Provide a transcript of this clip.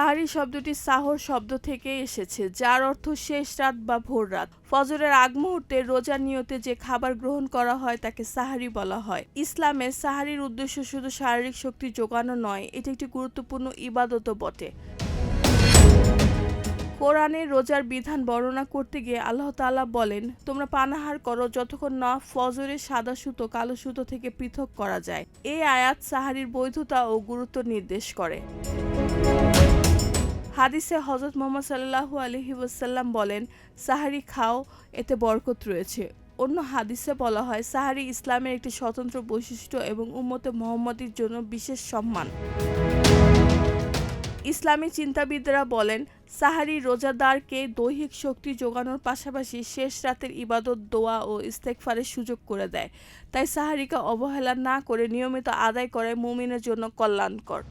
সাহারি শব্দটি সাহর শব্দ থেকে এসেছে, যার অর্থ শেষ রাত বা ভোর রাত। ফজরের আগ মুহূর্তে রোজার নিয়তে যে খাবার গ্রহণ করা হয় তাকে সাহারি বলা হয়। ইসলামে সাহারির উদ্দেশ্য শুধু শারীরিক শক্তি যোগানো নয়, এটি একটি গুরুত্বপূর্ণ ইবাদতও বটে। কোরআনে রোজার বিধান বর্ণনা করতে গিয়ে আল্লাহ তাআলা বলেন, তোমরা পানাহার করো যতক্ষণ না ফজরের সাদা সুতো কালো সুতো থেকে পৃথক করা যায়। এই আয়াত সাহারির বৈধতা ও গুরুত্ব নির্দেশ করে। হাদিসে হযরত মুহাম্মদ সাল্লাল্লাহু আলাইহি ওয়াসাল্লাম বলেন, সাহারি খাও, এতে বরকত রয়েছে। অন্য হাদিসে বলা হয়, সাহারি ইসলামের একটি স্বতন্ত্র বৈশিষ্ট্য এবং উম্মতে মুহাম্মাদীর জন্য বিশেষ সম্মান। ইসলামী চিন্তাবিদরা বলেন, সাহারি রোজাদারকে দৈহিক শক্তি যোগানোর পাশাপাশি শেষ রাতের ইবাদত, দোয়া ও ইস্তেগফারের সুযোগ করে দেয়। তাই সাহারিকে অবহেলা না করে নিয়মিত আদায় করা মুমিনের জন্য কল্যাণকর।